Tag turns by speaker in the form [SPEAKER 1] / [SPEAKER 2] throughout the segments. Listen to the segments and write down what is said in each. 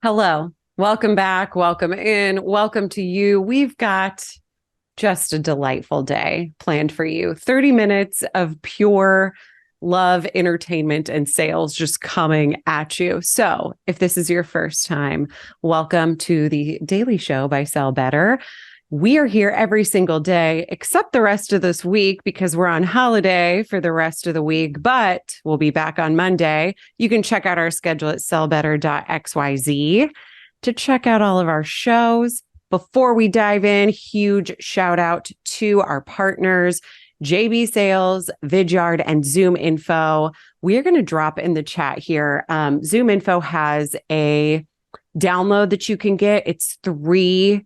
[SPEAKER 1] Hello. Welcome back. Welcome in. Welcome to you. We've got just a delightful day planned for you. 30 minutes of pure love, entertainment, and sales just coming at you. So if this is your first time, welcome to the Daily Show by Sell Better. We are here every single day, except the rest of this week because we're on holiday for the rest of the week, but we'll be back on Monday. You can check out our schedule at sellbetter.xyz to check out all of our shows. Before we dive in, huge shout out to our partners, JB Sales, Vidyard, and Zoom Info. We are going to drop in the chat here. Zoom Info has a download that you can get. It's 3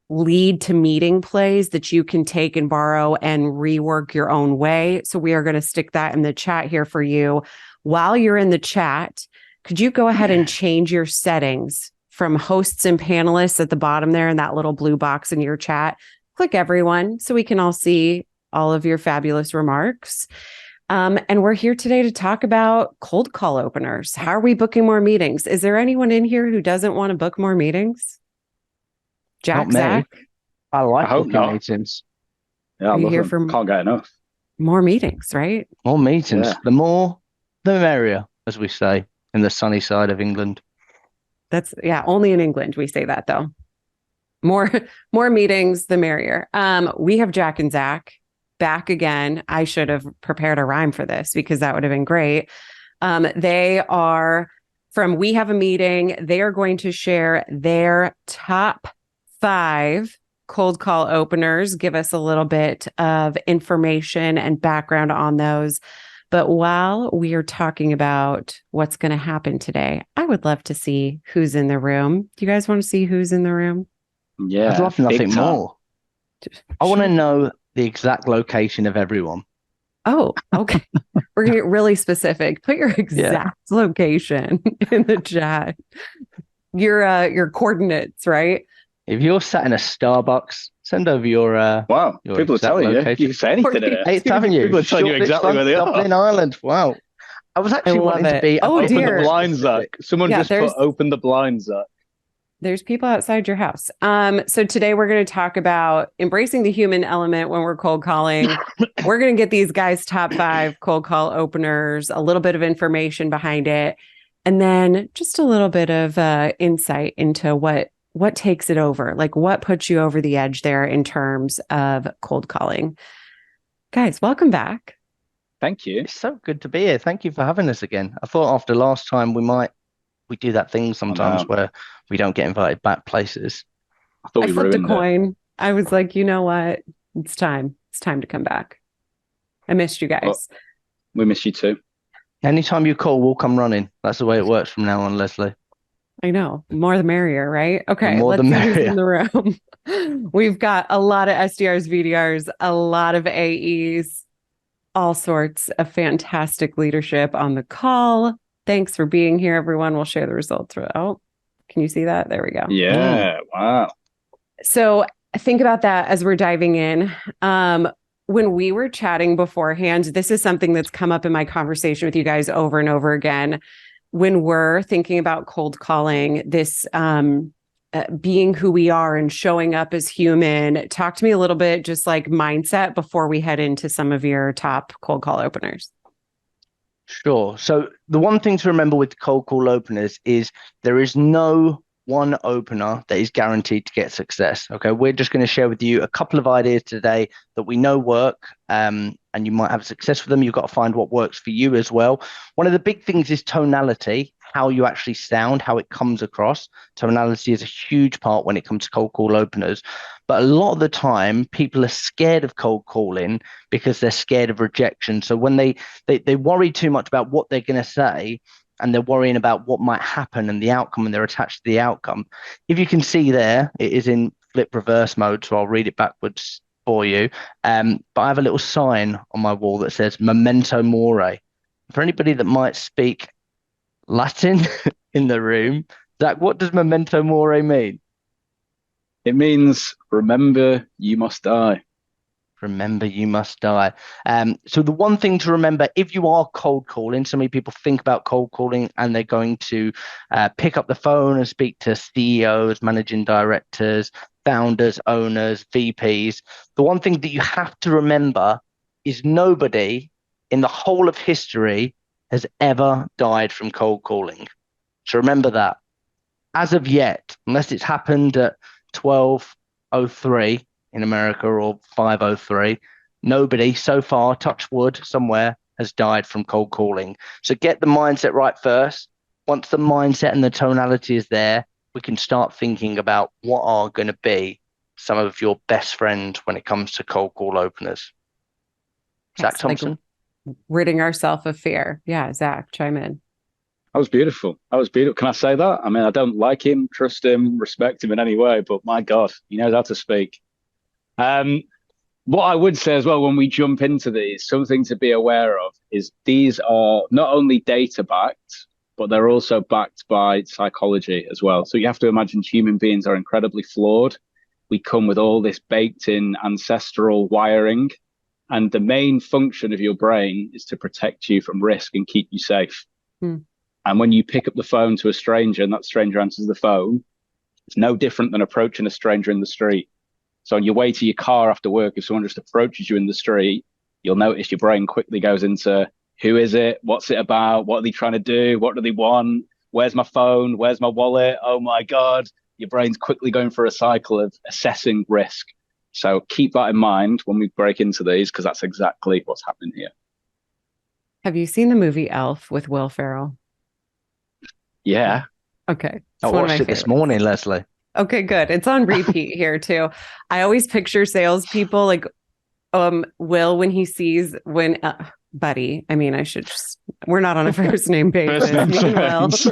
[SPEAKER 1] lead to meeting plays that you can take and borrow and rework your own way. So we are going to stick that in the chat here for you. While you're in the chat, could you go ahead and change your settings from hosts and panelists at the bottom there in that little blue box in your chat? Click everyone so we can all see all of your fabulous remarks. And we're here today to talk about cold call openers. How are we booking more meetings? Is there anyone in here who doesn't want to book more meetings? Jack,
[SPEAKER 2] Not me.
[SPEAKER 1] Zach?
[SPEAKER 2] I like
[SPEAKER 3] I hope
[SPEAKER 2] booking
[SPEAKER 3] not.
[SPEAKER 2] meetings.
[SPEAKER 3] Yeah, I
[SPEAKER 1] Are you
[SPEAKER 3] love
[SPEAKER 1] here
[SPEAKER 3] them.
[SPEAKER 1] for
[SPEAKER 3] Can't get enough.
[SPEAKER 1] more meetings, right?
[SPEAKER 2] More meetings.
[SPEAKER 3] Yeah.
[SPEAKER 2] The more, the merrier, as we say in the sunny side of England.
[SPEAKER 1] That's only in England we say that though. More meetings, the merrier. We have Jack and Zach back again. I should have prepared a rhyme for this because that would have been great. They are from We Have a Meeting. They are going to share their top 5 cold call openers, give us a little bit of information and background on those. But while we are talking about what's going to happen today, I would love to see who's in the room. Do you guys want to see who's in the room?
[SPEAKER 3] Yeah.
[SPEAKER 2] I'd love nothing
[SPEAKER 3] big time.
[SPEAKER 2] more. I want to know the exact location of everyone.
[SPEAKER 1] Oh, okay. We're going to get really specific. Put your exact location in the chat. Your coordinates, right?
[SPEAKER 2] If you're sat in a Starbucks, send over your
[SPEAKER 3] Wow.
[SPEAKER 2] your
[SPEAKER 3] People are
[SPEAKER 2] exact
[SPEAKER 3] telling you.
[SPEAKER 2] location.
[SPEAKER 3] You can say anything in it.
[SPEAKER 2] 8th Avenue.
[SPEAKER 3] People are telling you
[SPEAKER 2] Shoreditch
[SPEAKER 3] exactly where they are.
[SPEAKER 2] Dublin, Ireland. Wow. I was actually
[SPEAKER 1] love
[SPEAKER 2] wanting to
[SPEAKER 1] it.
[SPEAKER 2] be
[SPEAKER 1] Oh,
[SPEAKER 3] Open
[SPEAKER 1] dear.
[SPEAKER 3] the blinds, Zach. Someone
[SPEAKER 1] Yeah,
[SPEAKER 3] just put open the blinds, Zach.
[SPEAKER 1] There's people outside your house. So today we're going to talk about embracing the human element when we're cold calling. We're going to get these guys' top 5 cold call openers, a little bit of information behind it, and then just a little bit of insight into what takes it over, like what puts you over the edge there in terms of cold calling. Guys, welcome back.
[SPEAKER 3] Thank you.
[SPEAKER 2] It's so good to be here. Thank you for having us again. I thought after last time we do that thing sometimes where we don't get invited back places.
[SPEAKER 3] I thought
[SPEAKER 1] I
[SPEAKER 3] we
[SPEAKER 1] flipped a
[SPEAKER 3] ruined it.
[SPEAKER 1] coin. I was like, you know what? It's time. It's time to come back. I missed you guys.
[SPEAKER 3] Well, we miss you too.
[SPEAKER 2] Anytime you call, we'll come running. That's the way it works from now on, Leslie.
[SPEAKER 1] I know. More the merrier, right? Okay,
[SPEAKER 2] The more
[SPEAKER 1] let's
[SPEAKER 2] the
[SPEAKER 1] see who's
[SPEAKER 2] merrier.
[SPEAKER 1] in the room. We've got a lot of SDRs, VDRs, a lot of AEs, all sorts of fantastic leadership on the call. Thanks for being here, everyone. We'll share the results. Oh, can you see that? There we go.
[SPEAKER 3] Yeah. Wow.
[SPEAKER 1] So think about that as we're diving in. When we were chatting beforehand, this is something that's come up in my conversation with you guys over and over again. When we're thinking about cold calling, this being who we are and showing up as human, talk to me a little bit, just like mindset before we head into some of your top cold call openers.
[SPEAKER 2] Sure. So the one thing to remember with cold call openers is there is no one opener that is guaranteed to get success. Okay, we're just going to share with you a couple of ideas today that we know work, and you might have success with them. You've got to find what works for you as well. One of the big things is tonality, how you actually sound, how it comes across. Tonality is a huge part when it comes to cold call openers. But a lot of the time, people are scared of cold calling because they're scared of rejection. So when they worry too much about what they're going to say, and they're worrying about what might happen and the outcome, and they're attached to the outcome. If you can see there, it is in flip reverse mode, so I'll read it backwards for you. But I have a little sign on my wall that says memento mori. For anybody that might speak Latin in the room, Zach, what does memento mori mean?
[SPEAKER 3] It means remember you must die.
[SPEAKER 2] Remember, you must die. So the one thing to remember, if you are cold calling, so many people think about cold calling and they're going to pick up the phone and speak to CEOs, managing directors, founders, owners, VPs. The one thing that you have to remember is nobody in the whole of history has ever died from cold calling. So remember that. As of yet, unless it's happened at 12:03 in America or 5:03, nobody so far, touch wood, somewhere has died from cold calling. So get the mindset right first. Once the mindset and the tonality is there, we can start thinking about what are going to be some of your best friends when it comes to cold call openers. Zach Thompson?
[SPEAKER 1] Like ridding ourselves of fear. Yeah, Zach, chime in.
[SPEAKER 3] That was beautiful. That was beautiful. Can I say that? I mean, I don't like him, trust him, respect him in any way, but my God, he knows how to speak. What I would say as well, when we jump into these, something to be aware of is these are not only data backed, but they're also backed by psychology as well. So you have to imagine human beings are incredibly flawed. We come with all this baked in ancestral wiring, and the main function of your brain is to protect you from risk and keep you safe. And when you pick up the phone to a stranger and that stranger answers the phone, it's no different than approaching a stranger in the street. So on your way to your car after work, if someone just approaches you in the street, you'll notice your brain quickly goes into who is it? What's it about? What are they trying to do? What do they want? Where's my phone? Where's my wallet? Oh my God. Your brain's quickly going for a cycle of assessing risk. So keep that in mind when we break into these, because that's exactly what's happening here.
[SPEAKER 1] Have you seen the movie Elf with Will Ferrell?
[SPEAKER 3] Yeah.
[SPEAKER 1] Okay.
[SPEAKER 2] I watched it this morning, Leslie.
[SPEAKER 1] Okay, good. It's on repeat here too. I always picture salespeople like Will when he sees Buddy. I mean, we're not on a first name basis.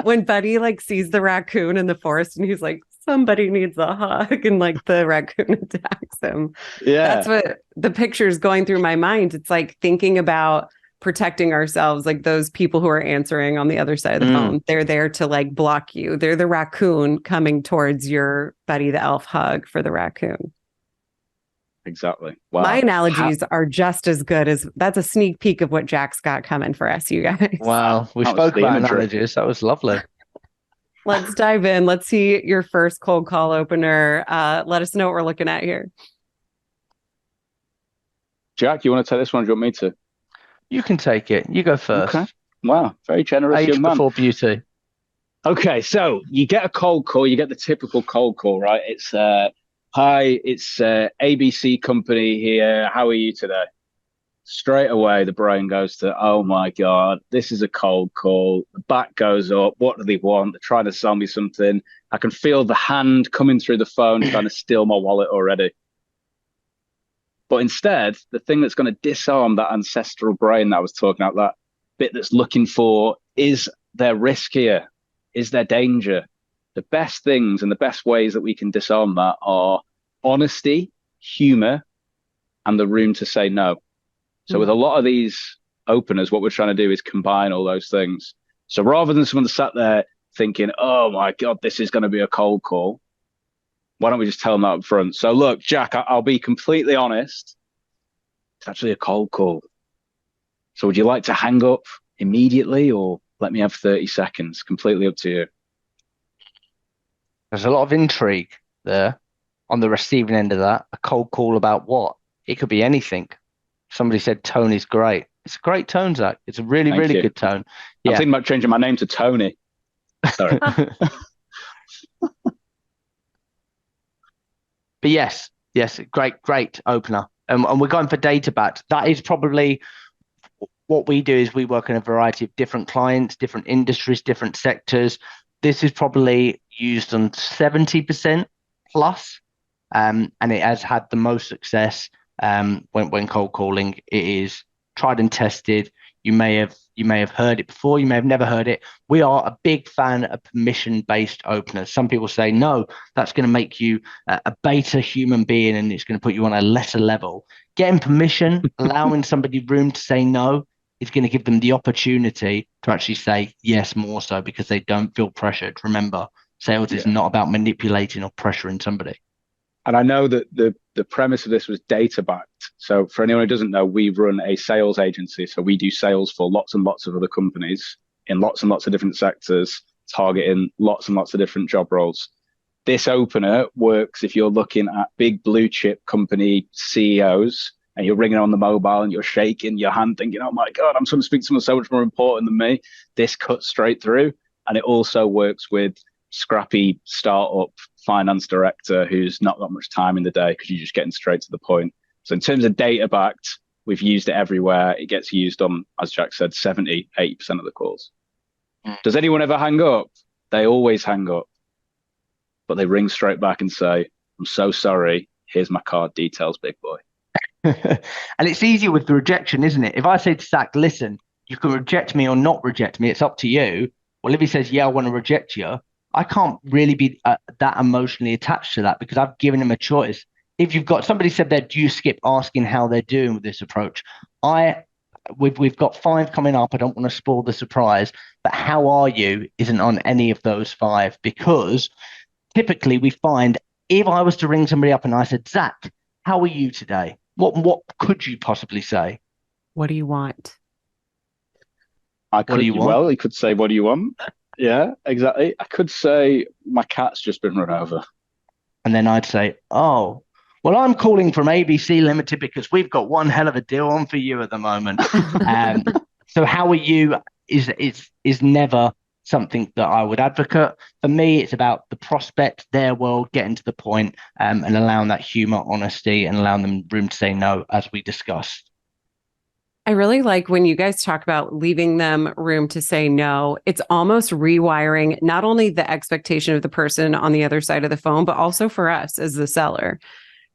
[SPEAKER 1] When Buddy like sees the raccoon in the forest and he's like, somebody needs a hug, and like the raccoon attacks him.
[SPEAKER 3] Yeah.
[SPEAKER 1] That's what the picture is going through my mind. It's like thinking about protecting ourselves, like those people who are answering on the other side of the phone. They're there to like block you. They're the raccoon coming towards your Buddy the Elf hug for the raccoon.
[SPEAKER 3] Exactly. Wow.
[SPEAKER 1] My analogies are just as good as that's a sneak peek of what Jack's got coming for us, you guys.
[SPEAKER 2] Wow. We spoke about analogies. That was lovely.
[SPEAKER 1] Let's dive in. Let's see your first cold call opener. Let us know what we're looking at here.
[SPEAKER 3] Jack, you want to take this one or do you want me to?
[SPEAKER 2] You can take it. You go first.
[SPEAKER 3] Okay. Wow. Very generous
[SPEAKER 2] Age
[SPEAKER 3] young man.
[SPEAKER 2] before beauty.
[SPEAKER 3] Okay. So you get a cold call. You get the typical cold call, right? It's, hi, it's ABC company here. How are you today? Straight away, the brain goes to, oh my God, this is a cold call. The back goes up. What do they want? They're trying to sell me something. I can feel the hand coming through the phone trying to steal my wallet already. But instead, the thing that's going to disarm that ancestral brain that I was talking about, that bit that's looking for, is there risk here? Is there danger? The best things and the best ways that we can disarm that are honesty, humor, and the room to say no. So with a lot of these openers, what we're trying to do is combine all those things. So rather than someone sat there thinking, oh my God, this is going to be a cold call, why don't we just tell them that up front? So look, Jack, I'll be completely honest. It's actually a cold call. So would you like to hang up immediately or let me have 30 seconds? Completely up to you.
[SPEAKER 2] There's a lot of intrigue there on the receiving end of that. A cold call about what? It could be anything. Somebody said Tony's great. It's a great tone, Zach. It's a really, really good tone. Yeah.
[SPEAKER 3] I'm thinking about changing my name to Tony. Sorry.
[SPEAKER 2] But yes, great opener. And we're going for data backed. That is probably what we do is we work in a variety of different clients, different industries, different sectors. This is probably used on 70% plus. And it has had the most success when cold calling. It is tried and tested. You may have heard it before. You may have never heard it. We are a big fan of permission-based openers. Some people say, no, that's going to make you a beta human being and it's going to put you on a lesser level. Getting permission, allowing somebody room to say no, is going to give them the opportunity to actually say yes more so because they don't feel pressured. Remember, sales is not about manipulating or pressuring somebody.
[SPEAKER 3] And I know that the premise of this was data backed. So for anyone who doesn't know, we run a sales agency. So we do sales for lots and lots of other companies in lots and lots of different sectors, targeting lots and lots of different job roles. This opener works if you're looking at big blue chip company CEOs and you're ringing on the mobile and you're shaking your hand thinking, oh my God, I'm trying to speak to someone so much more important than me. This cuts straight through. And it also works with scrappy startup finance director who's not got much time in the day because you're just getting straight to the point. So in terms of data backed, we've used it everywhere. It gets used on, as Jack said, 70, 80% of the calls. Does anyone ever hang up? They always hang up, but they ring straight back and say, I'm so sorry. Here's my card details, big boy.
[SPEAKER 2] And it's easier with the rejection, isn't it? If I say to Zach, listen, you can reject me or not reject me. It's up to you. Well, if he says, yeah, I want to reject you, I can't really be that emotionally attached to that because I've given him a choice. If you've got somebody said there, do you skip asking how they're doing with this approach? We've got 5 coming up. I don't want to spoil the surprise, but how are you isn't on any of those 5 because typically we find if I was to ring somebody up and I said, Zach, how are you today? What could you possibly say?
[SPEAKER 1] What do you want?
[SPEAKER 3] Well, he could say, what do you want? Yeah, exactly. I could say, my cat's just been run over.
[SPEAKER 2] And then I'd say, oh, well, I'm calling from ABC Limited because we've got one hell of a deal on for you at the moment. So how are you is never something that I would advocate. For me, it's about the prospect, their world, getting to the point, and allowing that humor, honesty, and allowing them room to say no, as we discussed.
[SPEAKER 1] I really like when you guys talk about leaving them room to say no. It's almost rewiring not only the expectation of the person on the other side of the phone, but also for us as the seller,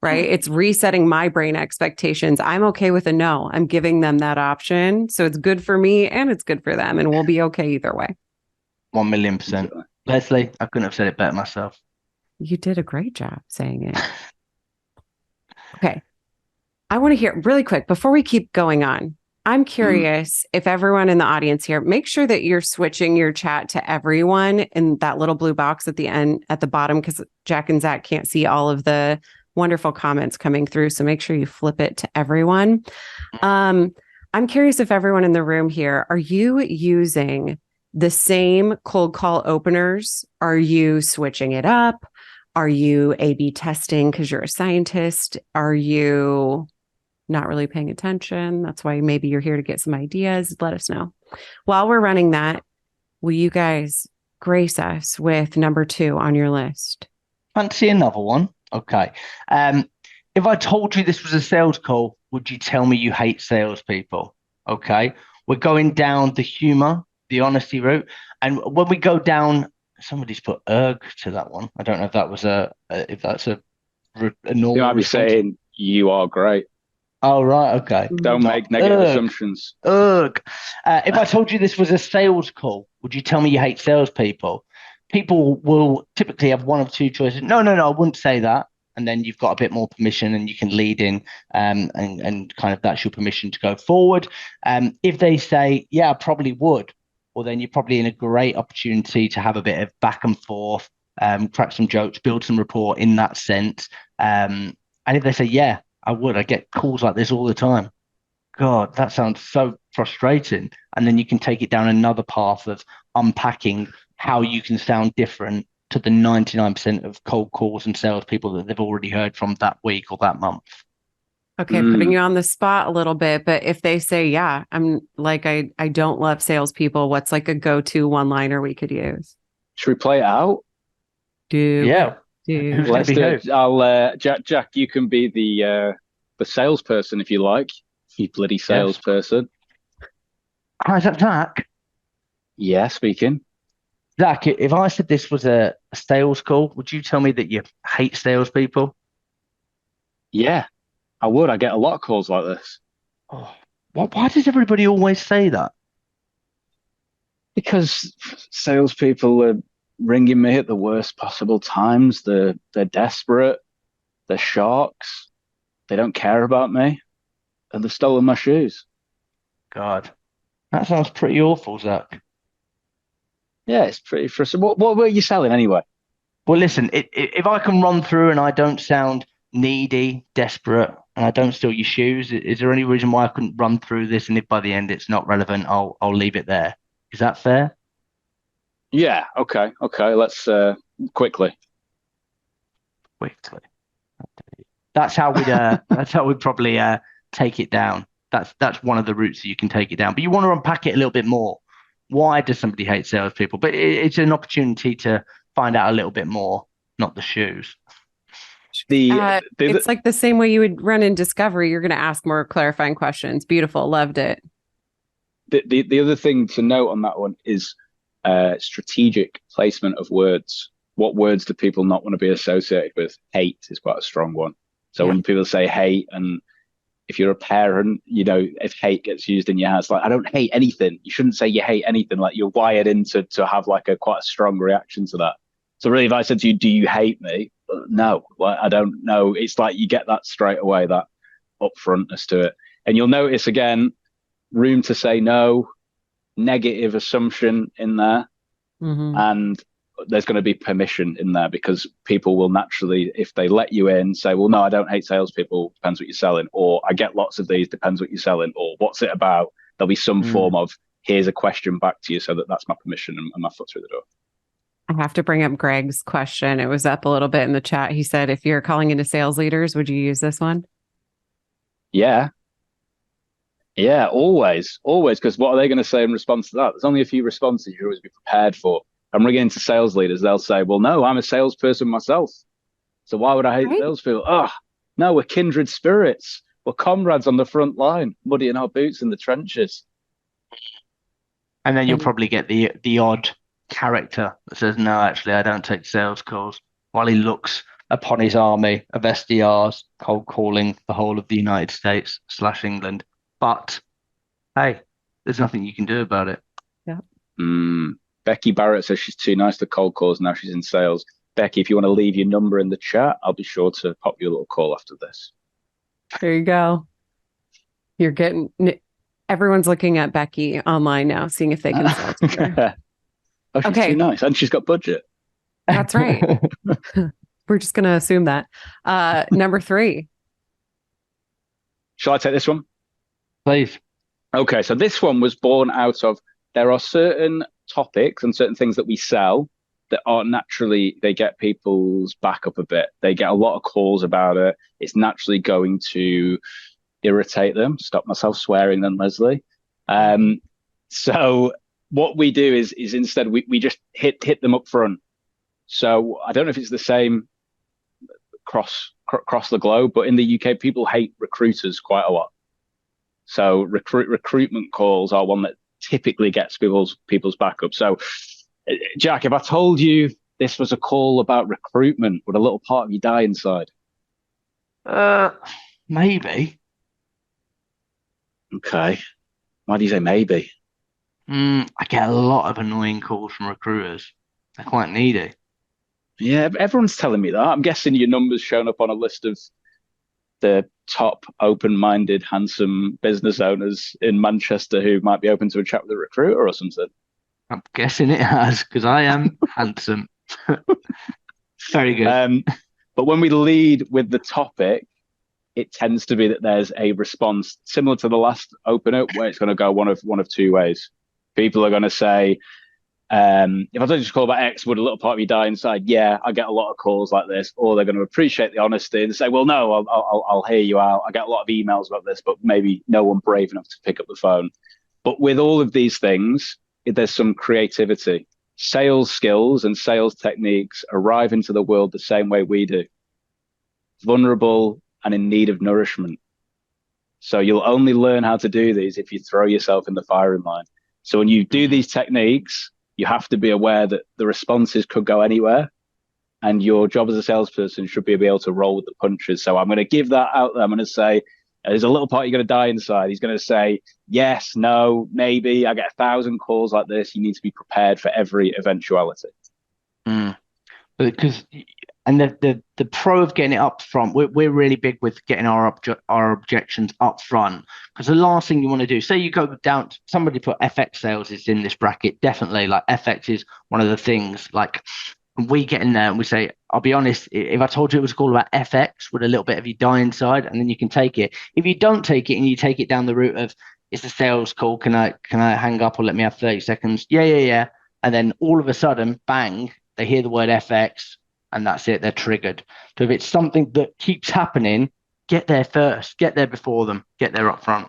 [SPEAKER 1] right? It's resetting my brain expectations. I'm okay with a no. I'm giving them that option. So it's good for me and it's good for them. And we'll be okay either way.
[SPEAKER 2] 1,000,000%. Leslie, I couldn't have said it better myself.
[SPEAKER 1] You did a great job saying it. Okay. I want to hear really quick before we keep going on. I'm curious if everyone in the audience here, make sure that you're switching your chat to everyone in that little blue box at the end, at the bottom, because Jack and Zach can't see all of the wonderful comments coming through. So make sure you flip it to everyone. I'm curious if everyone in the room here, are you using the same cold call openers? Are you switching it up? Are you A/B testing because you're a scientist? Are you not really paying attention? That's why maybe you're here to get some ideas. Let us know. While we're running that, will you guys grace us with number 2 on your list?
[SPEAKER 2] Fancy another one? Okay. If I told you this was a sales call, would you tell me you hate salespeople? Okay. We're going down the humor, the honesty route. And when we go down, somebody's put erg to that one. I don't know if that was if that's a normal.
[SPEAKER 3] You might be saying you are great.
[SPEAKER 2] Oh, right. Okay.
[SPEAKER 3] Don't make negative assumptions.
[SPEAKER 2] If I told you this was a sales call, would you tell me you hate salespeople? People will typically have one of 2 choices. No, I wouldn't say that. And then you've got a bit more permission and you can lead in and kind of that's your permission to go forward. If they say, yeah, I probably would, well, then you're probably in a great opportunity to have a bit of back and forth, crack some jokes, build some rapport in that sense. And if they say, yeah, I would. I get calls like this all the time. God, that sounds so frustrating. And then you can take it down another path of unpacking how you can sound different to the 99% of cold calls and salespeople that they've already heard from that week or that month.
[SPEAKER 1] Okay, putting you on the spot a little bit, but if they say, yeah, I'm like, I don't love salespeople, what's like a go-to one-liner we could use?
[SPEAKER 3] Should we play it out?
[SPEAKER 2] Yeah.
[SPEAKER 3] Let's do it. I'll Jack, you can be the salesperson if you like. You bloody salesperson.
[SPEAKER 2] Hi, is that Zach?
[SPEAKER 3] Yeah, speaking.
[SPEAKER 2] Zach, if I said this was a sales call, would you tell me that you hate salespeople?
[SPEAKER 3] Yeah, I would. I get a lot of calls like this.
[SPEAKER 2] Oh, why does everybody always say that?
[SPEAKER 3] Because salespeople are ringing me at the worst possible times. They're desperate. They're sharks. They don't care about me. And they've stolen my shoes.
[SPEAKER 2] God, that sounds pretty awful, Zach.
[SPEAKER 3] Yeah, it's pretty frustrating. What were you selling anyway?
[SPEAKER 2] Well, listen, if I can run through and I don't sound needy, desperate, and I don't steal your shoes, is there any reason why I couldn't run through this? And if by the end it's not relevant, I'll leave it there. Is that fair?
[SPEAKER 3] Yeah. Okay. Okay. Let's quickly.
[SPEAKER 2] Quickly. That's how we'd probably take it down. That's one of the routes that you can take it down. But you want to unpack it a little bit more. Why does somebody hate salespeople? But it's an opportunity to find out a little bit more, not the shoes.
[SPEAKER 1] It's like the same way you would run in discovery. You're going to ask more clarifying questions. Beautiful. Loved it.
[SPEAKER 3] The other thing to note on that one is strategic placement of words. What words do people not want to be associated with? Hate is quite a strong one. So when people say hate, and if you're a parent, you know, if hate gets used in your house, like, I don't hate anything. You shouldn't say you hate anything. Like, you're wired into have like quite a strong reaction to that. So really, if I said to you, do you hate me? No, like, I don't know. It's like you get that straight away, that upfrontness to it. And you'll notice again, room to say no, negative assumption in there. And there's going to be permission in there, because people will naturally, if they let you in, say, well, no, I don't hate salespeople, depends what you're selling, or I get lots of these, depends what you're selling, or what's it about? There'll be some form of, here's a question back to you, so that's my permission and my foot through the door.
[SPEAKER 1] I have to bring up Greg's question. It was up a little bit in the chat. He said, if you're calling into sales leaders, would you use this one?
[SPEAKER 3] Yeah, always, because what are they going to say in response to that? There's only a few responses you always be prepared for. I'm ringing into sales leaders. They'll say, well, no, I'm a salesperson myself, so why would I hate salespeople? Oh, no, we're kindred spirits. We're comrades on the front line, muddying our boots in the trenches.
[SPEAKER 2] And then you'll probably get the odd character that says, no, actually, I don't take sales calls, while he looks upon his army of SDRs cold calling the whole of the United States / England. But hey, there's nothing you can do about it.
[SPEAKER 1] Yeah.
[SPEAKER 3] Becky Barrett says she's too nice to cold calls. Now she's in sales. Becky, if you want to leave your number in the chat, I'll be sure to pop you a little call after this.
[SPEAKER 1] There you go. You're getting, everyone's looking at Becky online now, seeing if they can sell to her.
[SPEAKER 3] Oh, she's too nice. And she's got budget.
[SPEAKER 1] That's right. We're just going to assume that. Number 3.
[SPEAKER 3] Shall I take this one?
[SPEAKER 2] Please.
[SPEAKER 3] Okay, so this one was born out of, there are certain topics and certain things that we sell that are naturally, they get people's back up a bit. They get a lot of calls about it. It's naturally going to irritate them. Stop myself swearing then, Leslie. So what we do is instead we just hit them up front. So I don't know if it's the same across the globe, but in the UK, people hate recruiters quite a lot. So recruitment calls are one that typically gets people's backup. So, Jack, if I told you this was a call about recruitment, would a little part of you die inside?
[SPEAKER 2] Maybe.
[SPEAKER 3] Okay. Why do you say maybe?
[SPEAKER 2] I get a lot of annoying calls from recruiters. They're quite needy.
[SPEAKER 3] Yeah, everyone's telling me that. I'm guessing your number's shown up on a list of the top open-minded, handsome business owners in Manchester who might be open to a chat with a recruiter or something.
[SPEAKER 2] I'm guessing it has, because I am handsome. Very good.
[SPEAKER 3] But when we lead with the topic, it tends to be that there's a response similar to the last opener, where it's going to go one of two ways. People are going to say, if I don't just call about X, would a little part of you die inside? Yeah, I get a lot of calls like this. Or they're going to appreciate the honesty and say, well, no, I'll hear you out. I get a lot of emails about this, but maybe no one brave enough to pick up the phone. But with all of these things, there's some creativity. Sales skills and sales techniques arrive into the world the same way we do. Vulnerable and in need of nourishment. So you'll only learn how to do these if you throw yourself in the firing line. So when you do these techniques, you have to be aware that the responses could go anywhere, and your job as a salesperson should be able to roll with the punches. So I'm going to give that out there. I'm going to say, there's a little part you're going to die inside. He's going to say, yes, no, maybe. I get 1,000 calls like this. You need to be prepared for every eventuality.
[SPEAKER 2] Because, and the pro of getting it up front, we're really big with getting our objections up front, because the last thing you want to do, say you go down, somebody put FX sales is in this bracket, definitely, like FX is one of the things, like And we get in there and we say, I'll be honest, if I told you it was a call about FX, would a little bit of you die inside? And then you can take it. If you don't take it and you take it down the route of it's a sales call, can I hang up or let me have 30 seconds? Yeah. And then all of a sudden, bang, they hear the word FX and that's it. They're triggered. So if it's something that keeps happening, get there first, get there before them, get there up front.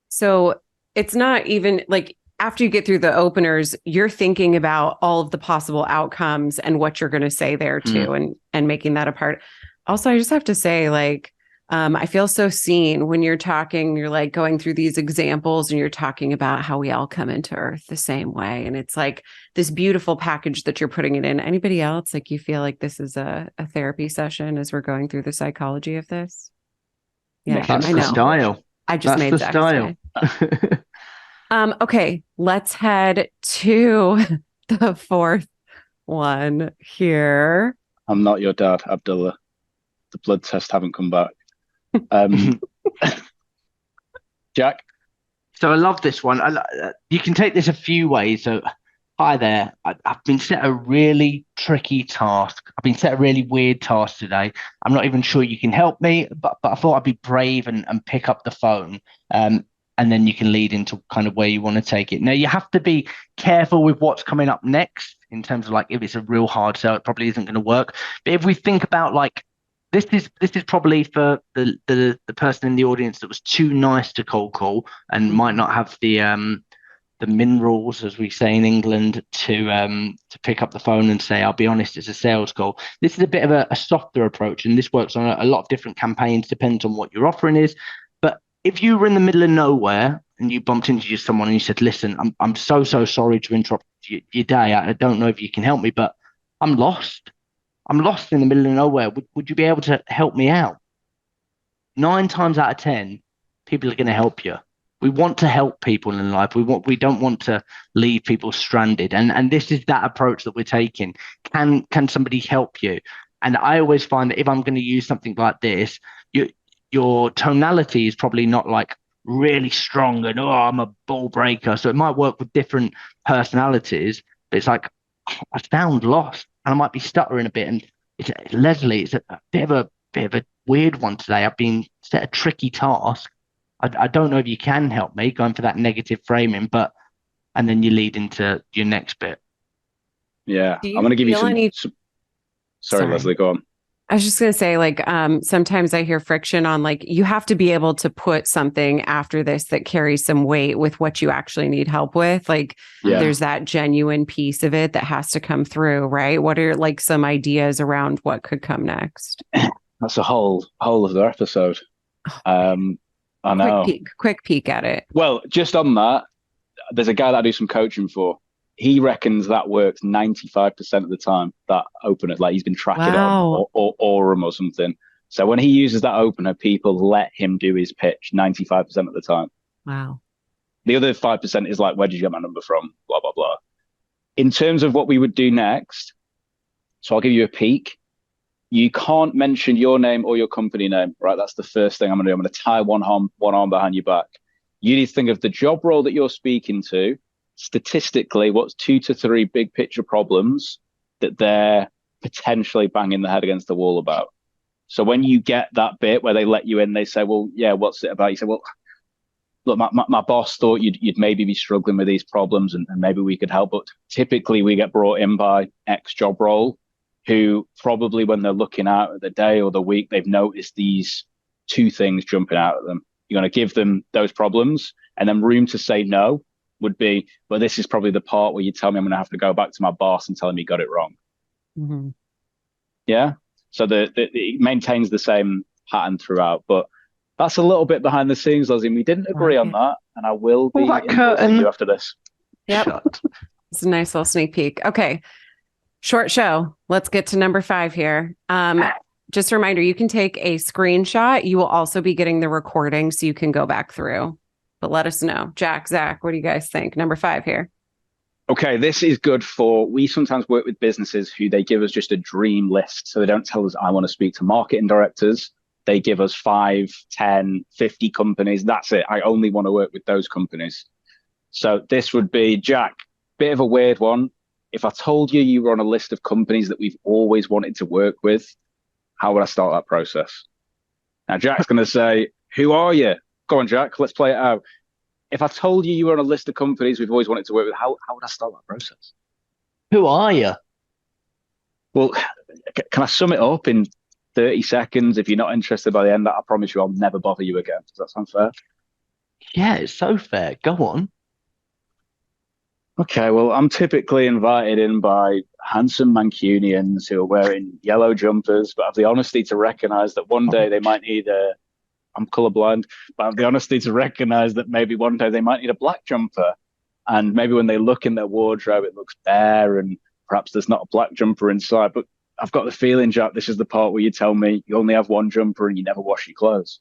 [SPEAKER 1] So it's not even like after you get through the openers, you're thinking about all of the possible outcomes and what you're going to say there too, and making that a part. Also, I just have to say, like, I feel so seen when you're talking, you're like going through these examples and you're talking about how we all come into Earth the same way. And it's like this beautiful package that you're putting it in. Anybody else, like you feel like this is a therapy session as we're going through the psychology of this? Yeah,
[SPEAKER 2] That's
[SPEAKER 1] I
[SPEAKER 2] the
[SPEAKER 1] know.
[SPEAKER 2] style.
[SPEAKER 1] I just made
[SPEAKER 2] the
[SPEAKER 1] Zach
[SPEAKER 2] style.
[SPEAKER 1] Okay, let's head to the fourth one here.
[SPEAKER 3] I'm not your dad, Abdullah. The blood tests haven't come back. Jack?
[SPEAKER 2] So I love this one. You can take this a few ways. So, hi there. I've been set a really tricky task. I've been set a really weird task today. I'm not even sure you can help me, but I thought I'd be brave and pick up the phone. And then you can lead into kind of where you want to take it. Now, you have to be careful with what's coming up next in terms of like if it's a real hard sell, it probably isn't going to work. But if we think about like this is probably for the person in the audience that was too nice to cold call and might not have the minerals, as we say in England, to pick up the phone and say, I'll be honest, it's a sales call. This is a bit of a softer approach, and this works on a lot of different campaigns, depends on what your offering is. But if you were in the middle of nowhere and you bumped into someone and you said, listen, I'm so sorry to interrupt your day. I don't know if you can help me, but I'm lost. I'm lost in the middle of nowhere. Would you be able to help me out? 9 times out of 10, people are going to help you. We want to help people in life. We don't want to leave people stranded. And this is that approach that we're taking. Can somebody help you? And I always find that if I'm going to use something like this, your tonality is probably not like really strong and I'm a ball breaker. So it might work with different personalities, but it's like I sound lost and I might be stuttering a bit. And Leslie, it's a bit of a weird one today. I've been set a tricky task. I don't know if you can help me, going for that negative framing, and then you lead into your next bit.
[SPEAKER 3] Yeah, I'm going to give you some. Sorry, Leslie, go on.
[SPEAKER 1] I was just going to say, like, sometimes I hear friction on, like, you have to be able to put something after this that carries some weight with what you actually need help with. Like, there's that genuine piece of it that has to come through, right? What are like some ideas around what could come next?
[SPEAKER 3] That's a whole of the episode. I know.
[SPEAKER 1] Quick peek at it.
[SPEAKER 3] Well, just on that, there's a guy that I do some coaching for. He reckons that works 95% of the time, that opener. Like he's been tracking it on or Aurum or something. So when he uses that opener, people let him do his pitch 95% of the time.
[SPEAKER 1] Wow.
[SPEAKER 3] The other 5% is like, where did you get my number from? Blah, blah, blah. In terms of what we would do next, so I'll give you a peek. You can't mention your name or your company name, right? That's the first thing I'm going to do. I'm going to tie one arm behind your back. You need to think of the job role that you're speaking to. Statistically, what's 2 to 3 big picture problems that they're potentially banging their head against the wall about. So when you get that bit where they let you in, they say, well, yeah, what's it about? You say, well, look, my boss thought you'd maybe be struggling with these problems and maybe we could help. But typically we get brought in by X job role who probably when they're looking out at the day or the week, they've noticed these 2 things jumping out at them. You're going to give them those problems, and then room to say no would be, but this is probably the part where you tell me I'm going to have to go back to my boss and tell him you got it wrong.
[SPEAKER 1] Mm-hmm.
[SPEAKER 3] Yeah. So it maintains the same pattern throughout, but that's a little bit behind the scenes, Leslie. We didn't agree on that, and I will be involving you after this.
[SPEAKER 1] Yep. It's a nice little sneak peek. Okay. Short show. Let's get to number 5 here. Just a reminder, you can take a screenshot. You will also be getting the recording so you can go back through. But let us know. Jack, Zach, what do you guys think? Number 5 here.
[SPEAKER 3] Okay, this is good we sometimes work with businesses who they give us just a dream list. So they don't tell us, I want to speak to marketing directors. They give us 5, 10, 50 companies. That's it. I only want to work with those companies. So this would be, Jack, bit of a weird one. if I told you you were on a list of companies that we've always wanted to work with, how would I start that process? Now, Jack's going to say, who are you? Go on, Jack, let's play it out. If I told you you were on a list of companies we've always wanted to work with, how would I start that process?
[SPEAKER 2] Who are you?
[SPEAKER 3] Well, can I sum it up in 30 seconds? If you're not interested by the end, I promise you I'll never bother you again. Does that sound fair?
[SPEAKER 2] Yeah, it's so fair. Go on.
[SPEAKER 3] Okay, well, I'm typically invited in by handsome Mancunians who are wearing yellow jumpers, but have the honesty to recognize that one day they might need I'm colorblind, but I have the honesty to recognize that maybe one day they might need a black jumper. And maybe when they look in their wardrobe, it looks bare and perhaps there's not a black jumper inside. But I've got the feeling, Jack, this is the part where you tell me you only have one jumper and you never wash your clothes.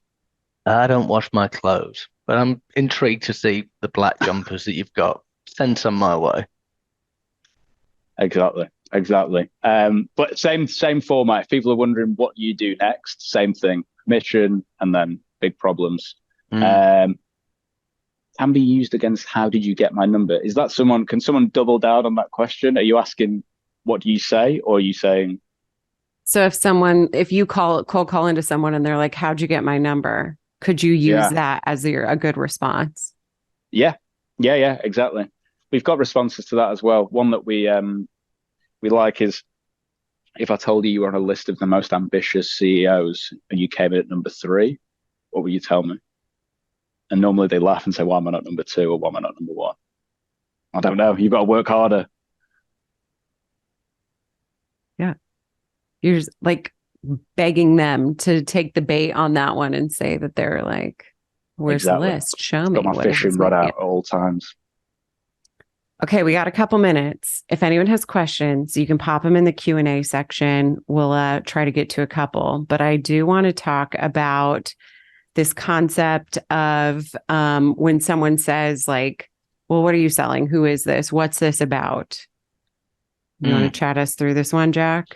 [SPEAKER 2] I don't wash my clothes, but I'm intrigued to see the black jumpers that you've got. Send some my way.
[SPEAKER 3] Exactly. But same format. If people are wondering what you do next, same thing. Mission and then big problems. Can be used against how did you get my number? Is that can someone double down on that question? Are you asking what do you say, or are you saying?
[SPEAKER 1] So if you cold call into someone and they're like, how'd you get my number? Could you use that as a good response?
[SPEAKER 3] Yeah, exactly. We've got responses to that as well. One that we like is, if I told you you were on a list of the most ambitious CEOs and you came in at number 3, what would you tell me? And normally they laugh and say, why am I not number 2 or why am I not number 1? I don't know. You've got to work harder.
[SPEAKER 1] Yeah. You're just like begging them to take the bait on that one and say that they're like, where's the list? Show me.
[SPEAKER 3] Got my fishing rod out at all times.
[SPEAKER 1] Okay, we got a couple minutes. If anyone has questions, you can pop them in the Q&A section. We'll try to get to a couple. But I do want to talk about this concept of when someone says like, well, what are you selling? Who is this? What's this about? You want to chat us through this one, Jack?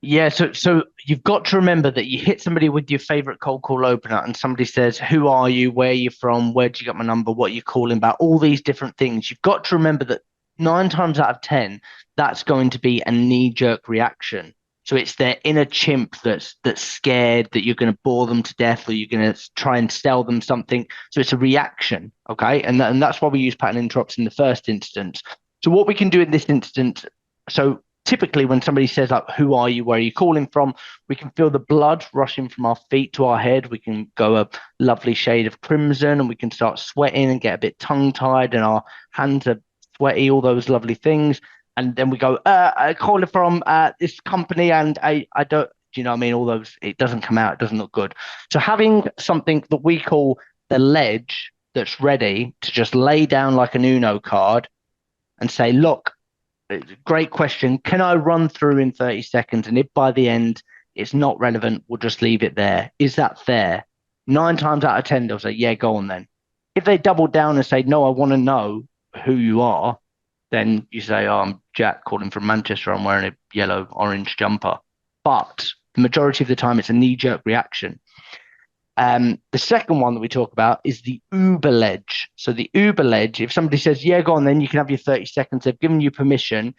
[SPEAKER 2] Yeah, so you've got to remember that you hit somebody with your favorite cold call opener and somebody says, who are you? Where are you from? Where did you get my number? What are you calling about? All these different things. You've got to remember that 9 times out of 10, that's going to be a knee-jerk reaction. So it's their inner chimp that's scared that you're going to bore them to death or you're going to try and sell them something. So it's a reaction, okay? And that's why we use pattern interrupts in the first instance. So what we can do in this instance, so typically when somebody says like, who are you, where are you calling from, we can feel the blood rushing from our feet to our head. We can go a lovely shade of crimson and we can start sweating and get a bit tongue-tied and our hands are sweaty, all those lovely things. And then we go, I call it from this company and I don't, do you know what I mean? All those, it doesn't come out, it doesn't look good. So having something that we call the ledge that's ready to just lay down like an Uno card and say, look, great question. Can I run through in 30 seconds? And if by the end it's not relevant, we'll just leave it there. Is that fair? 9 times out of 10, they'll say, yeah, go on then. If they double down and say, no, I want to know who you are, then you say, oh, I'm Jack calling from Manchester. I'm wearing a yellow orange jumper. But the majority of the time, it's a knee-jerk reaction. The second one that we talk about is the Uber ledge. So the Uber ledge, if somebody says, yeah, go on, then you can have your 30 seconds. They've given you permission.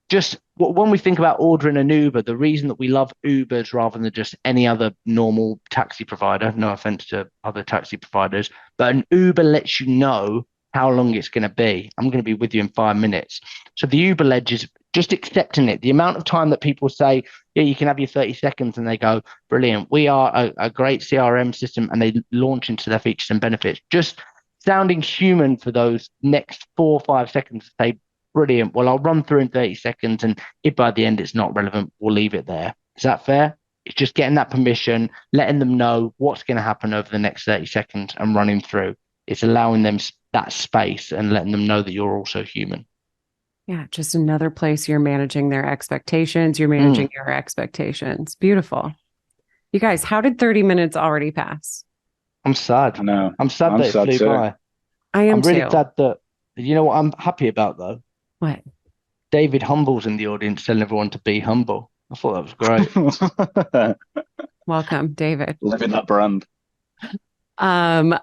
[SPEAKER 2] Just when we think about ordering an Uber, the reason that we love Ubers rather than just any other normal taxi provider, no offense to other taxi providers, but an Uber lets you know how long it's going to be. I'm going to be with you in 5 minutes. So the Uber ledge is just accepting it. The amount of time that people say, yeah, you can have your 30 seconds and they go, brilliant. We are a great CRM system and they launch into their features and benefits. Just sounding human for those next 4 or 5 seconds to say, brilliant. Well, I'll run through in 30 seconds. And if by the end it's not relevant, we'll leave it there. Is that fair? It's just getting that permission, letting them know what's going to happen over the next 30 seconds and running through. It's allowing them that space and letting them know that you're also human.
[SPEAKER 1] Yeah, just another place you're managing their expectations. You're managing your expectations. Beautiful. You guys, how did 30 minutes already pass?
[SPEAKER 2] I'm sad.
[SPEAKER 3] I know.
[SPEAKER 2] I'm sad that it flew by.
[SPEAKER 1] I'm
[SPEAKER 2] really
[SPEAKER 1] too.
[SPEAKER 2] sad that, you know what I'm happy about though?
[SPEAKER 1] What?
[SPEAKER 2] David Humble's in the audience telling everyone to be humble. I thought that was great.
[SPEAKER 1] Welcome, David.
[SPEAKER 3] Living that brand.
[SPEAKER 1] And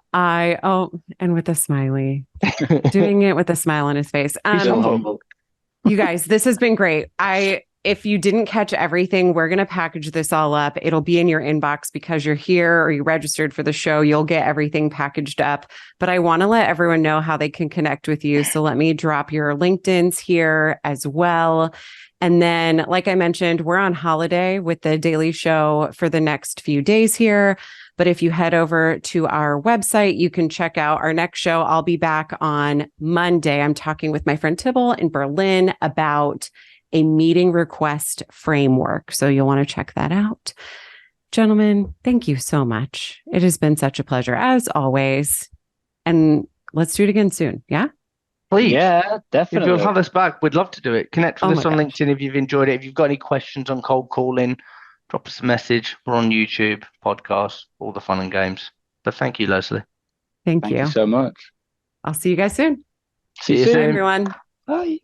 [SPEAKER 1] with a smiley, doing it with a smile on his face.
[SPEAKER 2] He's humble.
[SPEAKER 1] You guys, this has been great. If you didn't catch everything, we're going to package this all up. It'll be in your inbox because you're here or you registered for the show. You'll get everything packaged up. But I want to let everyone know how they can connect with you. So let me drop your LinkedIn's here as well. And then, like I mentioned, we're on holiday with the Daily Show for the next few days here. But if you head over to our website, you can check out our next show. I'll be back on Monday. I'm talking with my friend Tibble in Berlin about a meeting request framework. So you'll want to check that out. Gentlemen, thank you so much. It has been such a pleasure as always. And let's do it again soon. Yeah?
[SPEAKER 2] Please.
[SPEAKER 3] Yeah, definitely.
[SPEAKER 2] If you'll have us back, we'd love to do it. Connect with us on
[SPEAKER 1] gosh.
[SPEAKER 2] LinkedIn if you've enjoyed it. If you've got any questions on cold calling, drop us a message. We're on YouTube, podcast, all the fun and games. But thank you, Leslie.
[SPEAKER 1] Thank
[SPEAKER 3] Thank
[SPEAKER 1] you
[SPEAKER 3] you so much.
[SPEAKER 1] I'll see you guys soon.
[SPEAKER 3] See you
[SPEAKER 2] you
[SPEAKER 3] soon,
[SPEAKER 2] soon.
[SPEAKER 1] Everyone.
[SPEAKER 3] Bye.